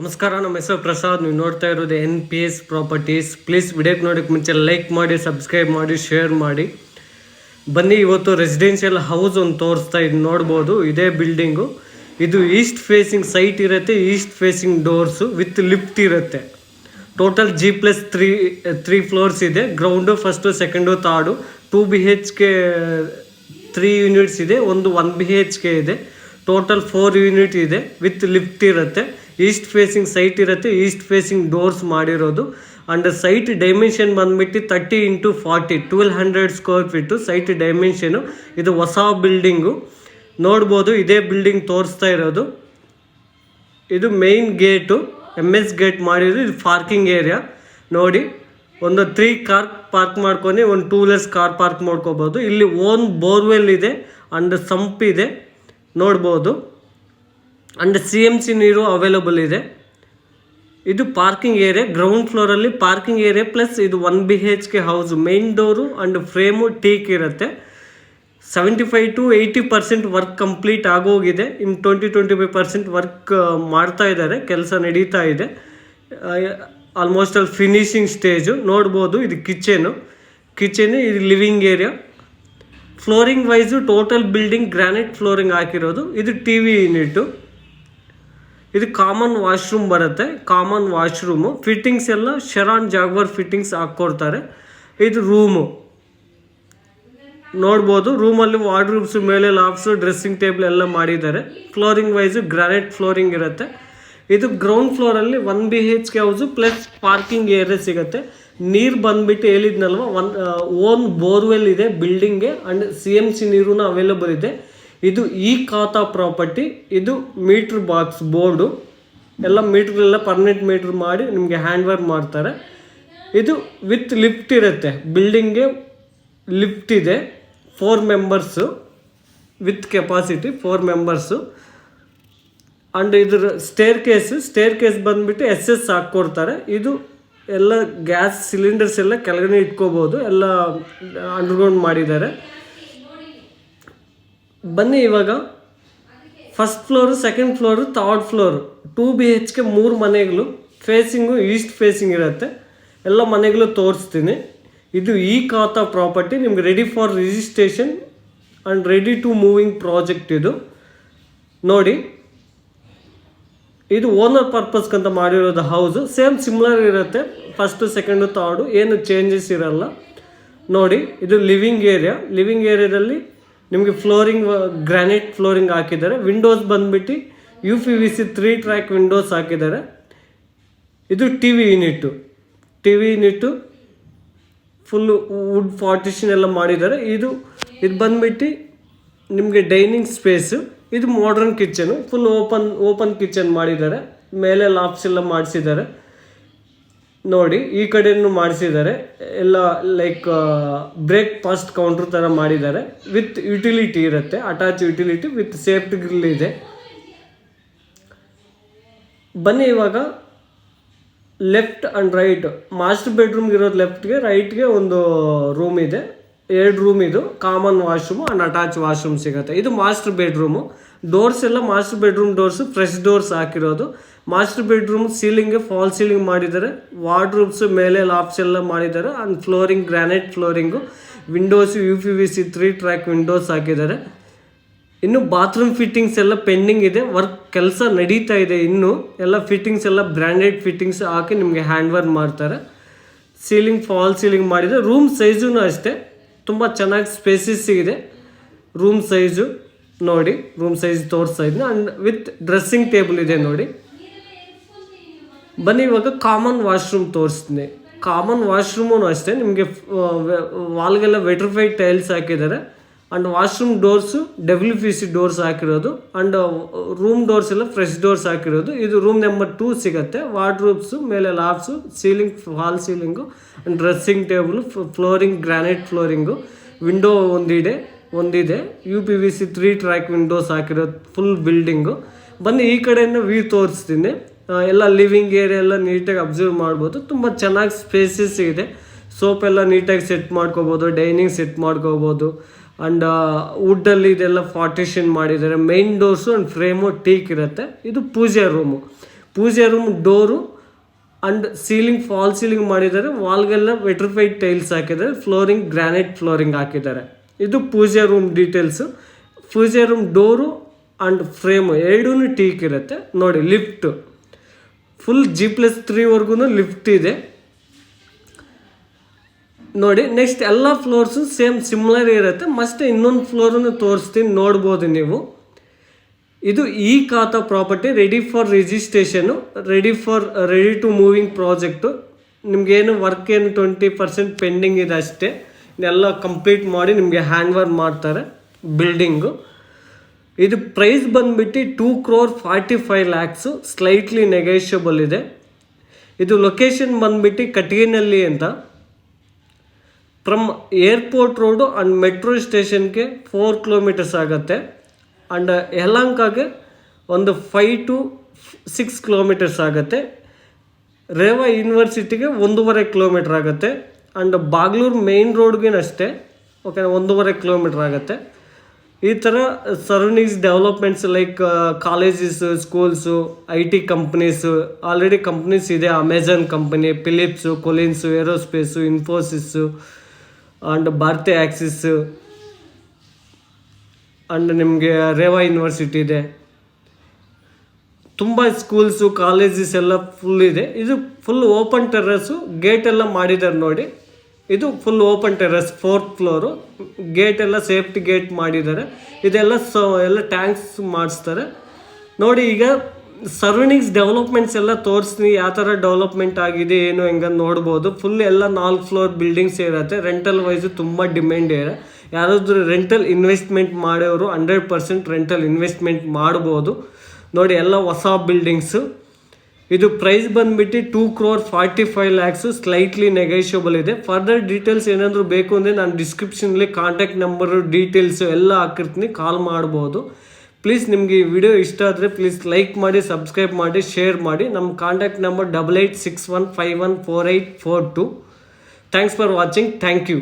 ನಮಸ್ಕಾರ, ನಮ್ಮ ಹೆಸರು ಪ್ರಸಾದ್. ನೀವು ನೋಡ್ತಾ ಇರೋದು NPS ಪ್ರಾಪರ್ಟೀಸ್. ಪ್ಲೀಸ್ ವಿಡಿಯೋಕ್ಕೆ ನೋಡೋಕ್ಕೆ ಮುಂಚೆ ಲೈಕ್ ಮಾಡಿ, ಸಬ್ಸ್ಕ್ರೈಬ್ ಮಾಡಿ, ಶೇರ್ ಮಾಡಿ. ಬನ್ನಿ, ಇವತ್ತು ರೆಸಿಡೆನ್ಷಿಯಲ್ ಹೌಸ್ ಒಂದು ತೋರಿಸ್ತಾ ಇದ್ದು ನೋಡ್ಬೋದು. ಇದೇ ಬಿಲ್ಡಿಂಗು. ಇದು ಈಸ್ಟ್ ಫೇಸಿಂಗ್ ಸೈಟ್ ಇರುತ್ತೆ, East facing doors with lift ಇರುತ್ತೆ. ಟೋಟಲ್ G+3 ಫ್ಲೋರ್ಸ್ ಇದೆ. Ground, first, second, third. 2 BHK 3 units ಇದೆ, ಒಂದು 1 BHK ಇದೆ. ಟೋಟಲ್ 4 ಯೂನಿಟ್ ಇದೆ ವಿತ್ ಲಿಫ್ಟ್ ಇರುತ್ತೆ. ಈಸ್ಟ್ ಫೇಸಿಂಗ್ ಸೈಟ್ ಇರುತ್ತೆ, ಈಸ್ಟ್ ಫೇಸಿಂಗ್ ಡೋರ್ಸ್ ಮಾಡಿರೋದು. ಆ್ಯಂಡ್ ಸೈಟ್ ಡೈಮೆನ್ಷನ್ ಬಂದುಬಿಟ್ಟು 30 × 40 1200 ಸ್ಕ್ವೇರ್ ಫೀಟು ಸೈಟ್ ಡೈಮೆನ್ಷನು. ಇದು ಹೊಸ ಬಿಲ್ಡಿಂಗು ನೋಡ್ಬೋದು. ಇದೇ ಬಿಲ್ಡಿಂಗ್ ತೋರಿಸ್ತಾ ಇರೋದು. ಇದು ಮೇನ್ ಗೇಟು, MS ಗೇಟ್ ಮಾಡಿರೋದು. ಇದು ಪಾರ್ಕಿಂಗ್ ಏರಿಯಾ ನೋಡಿ. ಒಂದು 3 ಕಾರ್ ಪಾರ್ಕ್ ಮಾಡ್ಕೊಂಡು ಒಂದು 2 ವೀಲರ್ಸ್ ಕಾರ್ ಪಾರ್ಕ್ ಮಾಡ್ಕೋಬೋದು. ಇಲ್ಲಿ ಓನ್ ಬೋರ್ವೆಲ್ ಇದೆ ಆ್ಯಂಡ್ ಸಂಪ್ ಇದೆ ನೋಡ್ಬೋದು. ಆ್ಯಂಡ್ CMC ನೀರು ಅವೈಲಬಲ್ ಇದೆ. ಇದು ಪಾರ್ಕಿಂಗ್ ಏರಿಯಾ. ಗ್ರೌಂಡ್ ಫ್ಲೋರಲ್ಲಿ ಪಾರ್ಕಿಂಗ್ ಏರಿಯಾ ಪ್ಲಸ್ ಇದು 1 BHK house. Main door and frame teak ಇರುತ್ತೆ. 75 to 80% ವರ್ಕ್ ಕಂಪ್ಲೀಟ್ ಆಗೋಗಿದೆ. ಇನ್ನು 20-25% ವರ್ಕ್ ಮಾಡ್ತಾ ಇದ್ದಾರೆ, ಕೆಲಸ ನಡೀತಾ ಇದೆ. ಆಲ್ಮೋಸ್ಟ್ ಅಲ್ಲಿ ಫಿನಿಶಿಂಗ್ ಸ್ಟೇಜು ನೋಡ್ಬೋದು. ಇದು ಕಿಚನು, ಇದು living area. Flooring wise total building granite flooring ಹಾಕಿರೋದು. ಇದು TV ಯೂನಿಟು. ಇದು ಕಾಮನ್ ವಾಶ್ರೂಮ್ ಬರುತ್ತೆ, ಕಾಮನ್ ವಾಶ್ರೂಮು. ಫಿಟ್ಟಿಂಗ್ಸ್ ಎಲ್ಲ ಶೆರಾನ್ ಜಾಗ್ವರ್ ಫಿಟ್ಟಿಂಗ್ಸ್ ಹಾಕ್ಕೊಡ್ತಾರೆ. ಇದು ರೂಮು ನೋಡ್ಬೋದು. ರೂಮಲ್ಲಿ ವಾರ್ಡ್ರೂಬ್ಸು, ಮೇಲೆ ಲಾಫ್ಟ್ಸು, ಡ್ರೆಸ್ಸಿಂಗ್ ಟೇಬಲ್ ಎಲ್ಲ ಮಾಡಿದ್ದಾರೆ. ಫ್ಲೋರಿಂಗ್ ವೈಸು ಗ್ರಾನೈಟ್ ಫ್ಲೋರಿಂಗ್ ಇರುತ್ತೆ. ಇದು ಗ್ರೌಂಡ್ ಫ್ಲೋರಲ್ಲಿ 1 BHK house plus parking area ಸಿಗುತ್ತೆ. ನೀರು ಬಂದುಬಿಟ್ಟು ಹೇಳಿದ್ನಲ್ವ, ಓನ್ ಬೋರ್ವೆಲ್ ಇದೆ ಬಿಲ್ಡಿಂಗ್ಗೆ. ಆ್ಯಂಡ್ CMC ನೀರೂ ಅವೈಲಬಲ್ ಇದೆ. ಇದು ಖಾತಾ ಪ್ರಾಪರ್ಟಿ. ಇದು ಮೀಟ್ರ್ ಬಾಕ್ಸ್ ಬೋರ್ಡು ಎಲ್ಲ ಮೀಟ್ರೆಲ್ಲ ಪರ್ಮನೆಂಟ್ ಮೀಟ್ರ್ ಮಾಡಿ ನಿಮಗೆ ಹ್ಯಾಂಡ್ ಓವರ್ ಮಾಡ್ತಾರೆ. ಇದು ವಿತ್ ಲಿಫ್ಟ್ ಇರುತ್ತೆ. ಬಿಲ್ಡಿಂಗ್ಗೆ ಲಿಫ್ಟ್ ಇದೆ. 4 members with capacity 4 members. And ಇದ್ರ ಸ್ಟೇರ್ ಕೇಸ್ ಬಂದುಬಿಟ್ಟು SS ಹಾಕ್ಕೊಡ್ತಾರೆ. ಇದು ಎಲ್ಲ ಗ್ಯಾಸ್ ಸಿಲಿಂಡರ್ಸ್ ಎಲ್ಲ ಕೆಳಗಡೆ ಇಟ್ಕೋಬೋದು, ಎಲ್ಲ ಅಂಡರ್ಗ್ರೌಂಡ್ ಮಾಡಿದ್ದಾರೆ. ಬನ್ನಿ, ಇವಾಗ first floor, second floor, third floor 2 BHK 3 ಮನೆಗಳು. ಫೇಸಿಂಗು ಈಸ್ಟ್ ಫೇಸಿಂಗ್ ಇರುತ್ತೆ. ಎಲ್ಲ ಮನೆಗಳು ತೋರಿಸ್ತೀನಿ. ಇದು ಖಾತಾ ಪ್ರಾಪರ್ಟಿ. ನಿಮ್ಗೆ ready for registration and ready to moving project ಇದು ನೋಡಿ. ಇದು ಓನರ್ ಪರ್ಪಸ್ಗಂತ ಮಾಡಿರೋದು ಹೌಸು. ಸೇಮ್ ಸಿಮ್ಲರ್ ಇರುತ್ತೆ. ಫಸ್ಟು, ಸೆಕೆಂಡು, ಥರ್ಡು ಏನು ಚೇಂಜಸ್ ಇರಲ್ಲ ನೋಡಿ. ಇದು ಲಿವಿಂಗ್ ಏರಿಯಾದಲ್ಲಿ ನಿಮಗೆ ಫ್ಲೋರಿಂಗ್ ಗ್ರಾನೈಟ್ ಫ್ಲೋರಿಂಗ್ ಹಾಕಿದ್ದಾರೆ. ವಿಂಡೋಸ್ ಬಂದುಬಿಟ್ಟು UPVC 3 ಟ್ರ್ಯಾಕ್ ವಿಂಡೋಸ್ ಹಾಕಿದ್ದಾರೆ. ಇದು TV unit full wood partition ಎಲ್ಲ ಮಾಡಿದ್ದಾರೆ. ಇದು ಬಂದುಬಿಟ್ಟು ನಿಮಗೆ ಡೈನಿಂಗ್ ಸ್ಪೇಸು. ಇದು modern kitchen, full open kitchen ಮಾಡಿದ್ದಾರೆ. ಮೇಲೆ ಲಾಫ್ಟ್ಸ್ ಎಲ್ಲ ಮಾಡಿಸಿದ್ದಾರೆ ನೋಡಿ. ಈ ಕಡೆಯೂ ಮಾಡಿಸಿದ್ದಾರೆ ಎಲ್ಲ. ಲೈಕ್ ಬ್ರೇಕ್ಫಾಸ್ಟ್ ಕೌಂಟ್ರ್ ಥರ ಮಾಡಿದ್ದಾರೆ. ವಿತ್ ಯುಟಿಲಿಟಿ ಇರುತ್ತೆ, attach utility with safety grill ಇದೆ. ಬನ್ನಿ, ಇವಾಗ ಲೆಫ್ಟ್ ಆ್ಯಂಡ್ ರೈಟ್ ಮಾಸ್ಟರ್ ಬೆಡ್ರೂಮ್ಗೆ ಇರೋದು ಲೆಫ್ಟ್ಗೆ, ರೈಟ್ಗೆ ಒಂದು ರೂಮ್ ಇದೆ. 2 ರೂಮ್. ಇದು common washroom and attach washroom ಸಿಗುತ್ತೆ. ಇದು ಮಾಸ್ಟರ್ ಬೆಡ್ರೂಮು. ಡೋರ್ಸ್ ಎಲ್ಲ master bedroom doors fresh doors ಹಾಕಿರೋದು. ಮಾಸ್ಟರ್ ಬೆಡ್ರೂಮ್ ಸೀಲಿಂಗ್ಗೆ ಫಾಲ್ ಸೀಲಿಂಗ್ ಮಾಡಿದ್ದಾರೆ. ವಾರ್ಡ್ರೂಬ್ಸು ಮೇಲೆ ಲಾಫ್ಟ್ಸ್ ಎಲ್ಲ ಮಾಡಿದ್ದಾರೆ. And flooring granite flooring. Windows UPVC 3 track windows ಹಾಕಿದ್ದಾರೆ. ಇನ್ನು ಬಾತ್ರೂಮ್ ಫಿಟ್ಟಿಂಗ್ಸ್ ಎಲ್ಲ ಪೆಂಡಿಂಗ್ ಇದೆ. ವರ್ಕ್ ಕೆಲಸ ನಡೀತಾ ಇದೆ. ಇನ್ನು ಎಲ್ಲ ಫಿಟ್ಟಿಂಗ್ಸ್ ಎಲ್ಲ ಬ್ರ್ಯಾಂಡೆಡ್ ಫಿಟ್ಟಿಂಗ್ಸ್ ಹಾಕಿ ನಿಮಗೆ ಹ್ಯಾಂಡ್ ಓವರ್ ಮಾಡ್ತಾರೆ. ಸೀಲಿಂಗ್ ಫಾಲ್ ಸೀಲಿಂಗ್ ಮಾಡಿದೆ. ರೂಮ್ ಸೈಜೂ ಅಷ್ಟೇ ತುಂಬ ಚೆನ್ನಾಗಿ ಸ್ಪೇಸಸ್ ಇದೆ. ರೂಮ್ ಸೈಜು ನೋಡಿ, ರೂಮ್ ಸೈಜ್ ತೋರಿಸ್ತಾ ಇದ್ದೀನಿ. ಆ್ಯಂಡ್ ವಿತ್ ಡ್ರೆಸ್ಸಿಂಗ್ ಟೇಬಲ್ ಇದೆ ನೋಡಿ. ಬನ್ನಿ, ಇವಾಗ ಕಾಮನ್ ವಾಶ್ರೂಮ್ ತೋರಿಸ್ತೀನಿ. ಕಾಮನ್ ವಾಶ್ರೂಮೂ ಅಷ್ಟೇ ನಿಮಗೆ ವಾಲ್ಗೆಲ್ಲ ವೆಟ್ರಿಫೈಡ್ ಟೈಲ್ಸ್ ಹಾಕಿದ್ದಾರೆ. And washroom doors WPC doors ಹಾಕಿರೋದು. ಆ್ಯಂಡ್ ರೂಮ್ ಡೋರ್ಸ್ ಎಲ್ಲ ಫ್ರೆಶ್ ಡೋರ್ಸ್ ಹಾಕಿರೋದು. ಇದು ರೂಮ್ ನಂಬರ್ 2 ಸಿಗುತ್ತೆ. ವಾರ್ಡ್ರೂಬ್ಸು, ಮೇಲೆ lofts, ceiling fall ceiling and dressing table, flooring granite flooring. Window ಒಂದಿದೆ. UPVC 3 ಟ್ರ್ಯಾಕ್ ವಿಂಡೋಸ್ ಹಾಕಿರೋದು ಫುಲ್ ಬಿಲ್ಡಿಂಗು. ಬನ್ನಿ, ಈ ಕಡೆಯಿಂದ ವ್ಯೂ ತೋರಿಸ್ತೀನಿ. ಎಲ್ಲ ಲಿವಿಂಗ್ ಏರಿಯಾ ಎಲ್ಲ ನೀಟಾಗಿ ಅಬ್ಸರ್ವ್ ಮಾಡ್ಬೋದು. ತುಂಬ ಚೆನ್ನಾಗಿ ಸ್ಪೇಸಸ್ ಇದೆ. ಸೋಪ್ ಎಲ್ಲ ನೀಟಾಗಿ ಸೆಟ್ ಮಾಡ್ಕೋಬೋದು, ಡೈನಿಂಗ್ ಸೆಟ್ ಮಾಡ್ಕೋಬೋದು. ಆ್ಯಂಡ್ ವುಡ್ಡಲ್ಲಿ ಇದೆಲ್ಲ ಪಾರ್ಟಿಷನ್ ಮಾಡಿದ್ದಾರೆ. Main doors and frame teak ಇರುತ್ತೆ. ಇದು ಪೂಜೆ ರೂಮು. ಪೂಜೆ room door and ceiling fall ceiling ಮಾಡಿದ್ದಾರೆ. ವಾಲ್ಗೆಲ್ಲ ವೆಟ್ರಿಫೈಡ್ ಟೈಲ್ಸ್ ಹಾಕಿದ್ದಾರೆ. ಫ್ಲೋರಿಂಗ್ ಗ್ರಾನೈಟ್ ಫ್ಲೋರಿಂಗ್ ಹಾಕಿದ್ದಾರೆ. ಇದು ಪೂಜೆ ರೂಮ್ ಡೀಟೇಲ್ಸು. ಪೂಜೆ ರೂಮ್ ಡೋರು ಆ್ಯಂಡ್ ಫ್ರೇಮು ಎರಡೂ ಟೀಕ್ ಇರುತ್ತೆ. ನೋಡಿ ಲಿಫ್ಟ್ ಫುಲ್ G+3 ಲಿಫ್ಟ್ ಇದೆ ನೋಡಿ. ನೆಕ್ಸ್ಟ್ ಎಲ್ಲ ಫ್ಲೋರ್ಸು ಸೇಮ್ ಸಿಮ್ಲರ್ ಇರುತ್ತೆ. ಮತ್ತೆ ಇನ್ನೊಂದು ಫ್ಲೋರನ್ನು ತೋರಿಸ್ತೀನಿ, ನೋಡ್ಬೋದು ನೀವು. ಇದು ಈ khata property ready for registration, ready to moving project. ನಿಮಗೇನು ವರ್ಕ್ ಏನು 20% ಪೆಂಡಿಂಗ್ ಇದೆ ಅಷ್ಟೇ. ಎಲ್ಲ ಕಂಪ್ಲೀಟ್ ಮಾಡಿ ನಿಮಗೆ ಹ್ಯಾಂಡ್ ಓವರ್ ಮಾಡ್ತಾರೆ ಬಿಲ್ಡಿಂಗು. ಇದು ಪ್ರೈಸ್ ಬಂದುಬಿಟ್ಟು 2,45,00,000, ಸ್ಲೈಟ್ಲಿ ನೆಗೋಷಿಯಬಲ್ ಇದೆ. ಇದು ಲೊಕೇಶನ್ ಬಂದುಬಿಟ್ಟು ಕಟಗಿನಲ್ಲಿ ಅಂತ. From airport road and metro ಸ್ಟೇಷನ್ಗೆ 4 ಕಿಲೋಮೀಟರ್ಸ್ ಆಗುತ್ತೆ. ಆ್ಯಂಡ್ ಯಲಹಂಕಗೆ ಒಂದು 5 to 6 ಕಿಲೋಮೀಟರ್ಸ್ ಆಗುತ್ತೆ. ರೇವಾ ಯೂನಿವರ್ಸಿಟಿಗೆ 1.5 ಕಿಲೋಮೀಟರ್ ಆಗುತ್ತೆ. ಆ್ಯಂಡ್ ಬಾಗ್ಲೂರು ಮೇನ್ ರೋಡ್ಗೆ ಅಷ್ಟೇ, ಓಕೆ, 1.5 ಕಿಲೋಮೀಟರ್ ಆಗುತ್ತೆ. ಈ ಥರ surroundings developments like colleges, schools, IT companies, already companies ಇದೆ. Amazon company, Philips, Collins, aerospace, Infosys and Bharti Axis and ನಿಮಗೆ ರೇವಾ ಯೂನಿವರ್ಸಿಟಿ ಇದೆ. ತುಂಬ ಸ್ಕೂಲ್ಸು, ಕಾಲೇಜಸ್ ಎಲ್ಲ ಫುಲ್ ಇದೆ. ಇದು ಫುಲ್ ಓಪನ್ ಟೆರ್ರಸ್ಸು, ಗೇಟ್ ಎಲ್ಲ ಮಾಡಿದ್ದಾರೆ ನೋಡಿ. ಇದು full open terrace, 4th floor. Gate ಎಲ್ಲ ಸೇಫ್ಟಿ ಗೇಟ್ ಮಾಡಿದ್ದಾರೆ. ಇದೆಲ್ಲ ಎಲ್ಲ ಟ್ಯಾಂಕ್ಸ್ ಮಾಡಿಸ್ತಾರೆ ನೋಡಿ. ಈಗ ಸರೌಂಡಿಂಗ್ಸ್ ಡೆವಲಪ್ಮೆಂಟ್ಸ್ ಎಲ್ಲ ತೋರಿಸ್ತೀನಿ, ಯಾವ ಥರ ಡೆವಲಪ್ಮೆಂಟ್ ಆಗಿದೆ ಏನು ಹೆಂಗೆ ನೋಡ್ಬೋದು. ಫುಲ್ ಎಲ್ಲ 4 ಫ್ಲೋರ್ ಬಿಲ್ಡಿಂಗ್ಸ್ ಇರುತ್ತೆ. ರೆಂಟಲ್ ವೈಸು ತುಂಬ ಡಿಮ್ಯಾಂಡ್ ಇದೆ. ಯಾರಾದರೂ ರೆಂಟಲ್ ಇನ್ವೆಸ್ಟ್ಮೆಂಟ್ ಮಾಡೋರು 100% ರೆಂಟಲ್ ಇನ್ವೆಸ್ಟ್ಮೆಂಟ್ ಮಾಡ್ಬೋದು ನೋಡಿ. ಎಲ್ಲ ಹೊಸ ಬಿಲ್ಡಿಂಗ್ಸು. ಇದು ಪ್ರೈಸ್ ಬಂದುಬಿಟ್ಟು 2,45,00,000, ಸ್ಲೈಟ್ಲಿ ನೆಗೋಷಿಯಬಲ್ ಇದೆ. ಫರ್ದರ್ ಡೀಟೇಲ್ಸ್ ಏನಾದರೂ ಬೇಕು ಅಂದರೆ ನಾನು ಡಿಸ್ಕ್ರಿಪ್ಷನಲ್ಲಿ ಕಾಂಟ್ಯಾಕ್ಟ್ ನಂಬರು, ಡೀಟೇಲ್ಸು ಎಲ್ಲ ಹಾಕಿರ್ತೀನಿ, ಕಾಲ್ ಮಾಡ್ಬೋದು. ಪ್ಲೀಸ್ ನಿಮಗೆ ಈ ವಿಡಿಯೋ ಇಷ್ಟ ಆದರೆ ಪ್ಲೀಸ್ ಲೈಕ್ ಮಾಡಿ, ಸಬ್ಸ್ಕ್ರೈಬ್ ಮಾಡಿ, ಶೇರ್ ಮಾಡಿ. ನಮ್ಮ contact number 8861514842. Thanks for watching. Thank you.